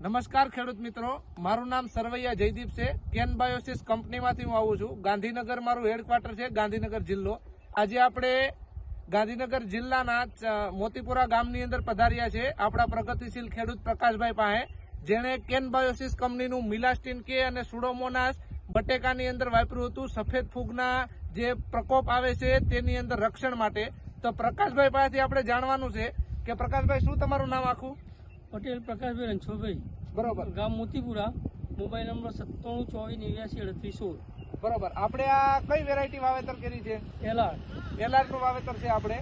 નમસ્કાર ખેડૂત મિત્રો, મારું નામ સરવૈયા જયદીપ છે. કેન બાયોસિસ કંપનીમાંથી હું આવું છું. ગાંધીનગર મારું હેડક્વાર્ટર છે, ગાંધીનગર જિલ્લો. આજે આપણે ગાંધીનગર જિલ્લાના મોતીપુરા ગામની અંદર પધાર્યા છે આપણા પ્રગતિશીલ ખેડૂત પ્રકાશભાઈ પાસે, જેણે કેન બાયોસિસ કંપનીનું મિલાસ્ટીન કે અને સુડોમોનાસ બટેકાની અંદર વાપર્યું હતું સફેદ ફૂગના જે પ્રકોપ આવે છે તેની અંદર રક્ષણ માટે. તો પ્રકાશભાઈ પાસેથી આપણે જાણવાનું છે કે પ્રકાશભાઈ, શું તમારું નામ આખું? પટેલ પ્રકાશભાઈ રણછોડભાઈ, બરોબર. ગામ મોતીપુરા, મોબાઈલ નંબર 9724893816. બરોબર. આપણે આ કઈ વેરાયટી વાવેતર કરી છે? એલઆર નું વાવેતર છે. આપણે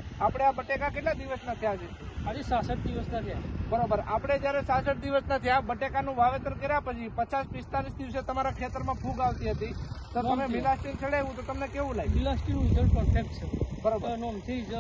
આ બટેકા કેટલા દિવસના થયા છે? આજે 66 દિવસના થયા. બરોબર. આપણે જયારે 66 દિવસના થયા બટેકાનું વાવેતર કર્યા પછી 50-45 દિવસે તમારા ખેતરમાં ફૂગ આવતી હતી, તો તમે મિલાસ્ટીન ચડાવ્યું તો તમને કેવું લાગ્યું? મિલાસ્ટીનનું રિઝલ્ટ પરફેક્ટ છે. બરોબર. નોમથી જ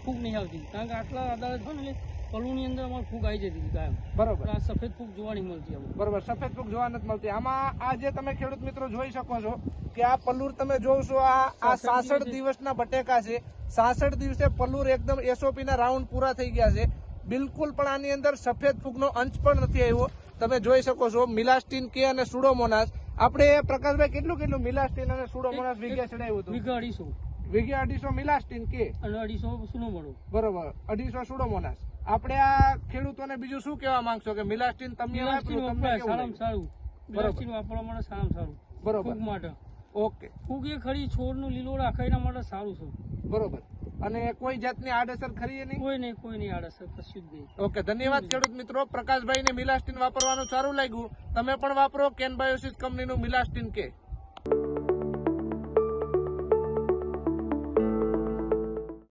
ફૂગ નહીં આવતી, કારણ કે આટલા અદાલત હોય ને પલુની અંદર અમારે ફૂગ આવી જતી હતી કાયમ. બરોબર. આ સફેદ ફૂગ જોવા નહીં મળતી અમને. બરોબર. સફેદ ફૂગ જોવા નથી મળતી. આમાં આ જે તમે ખેડૂત મિત્રો જોઈ શકો છો કે આ પલ્લુર તમે જોવ છો, આ 66 દિવસના બટેકા છે. 66 દિવસે પલ્લુર એકદમ એસઓપી ના રાઉન્ડ પૂરા થઈ ગયા છે. બિલકુલ પણ આની અંદર સફેદ ફૂગનો અંશ પણ નથી આવ્યો. તમે જોઈ શકો છો મિલાસ્ટીન કે અને સુડોમોનાસ. આપણે પ્રકાશભાઈ કેટલું મિલાસ્ટીન અને સુડોમોનાસ વીઘે ચડાવ્યું હતું? વીઘે 250. વીઘે 250 મિલાસ્ટીન કે અને 250 સુડોમોનાસ. બરોબર. 250 સુડોમોનાસ. આપણે આ ખેડૂતોને બીજું શું કહેવા માંગશો કે મિલાસ્ટીન તમે સારામાં સારું, મિલાસ્ટીન વાપરવા માટે સારામાં સારું. બરોબર. ફૂગ માટે ઓકે. ફૂગ એ ખરી છોડનું લીલો રાખે એના માટે સારું છે. બરોબર. અને કોઈ જાતની આડઅસર ખરી નહીં? કોઈ નહીં આડઅસર, કશું જ નહીં. ઓકે, ધન્યવાદ ખેડૂત મિત્રો. પ્રકાશભાઈને મિલાસ્ટીન વાપરવાનું સારું લાગ્યું. તમે પણ વાપરો કેન બાયોસિસ કંપનીનું મિલાસ્ટીન કે.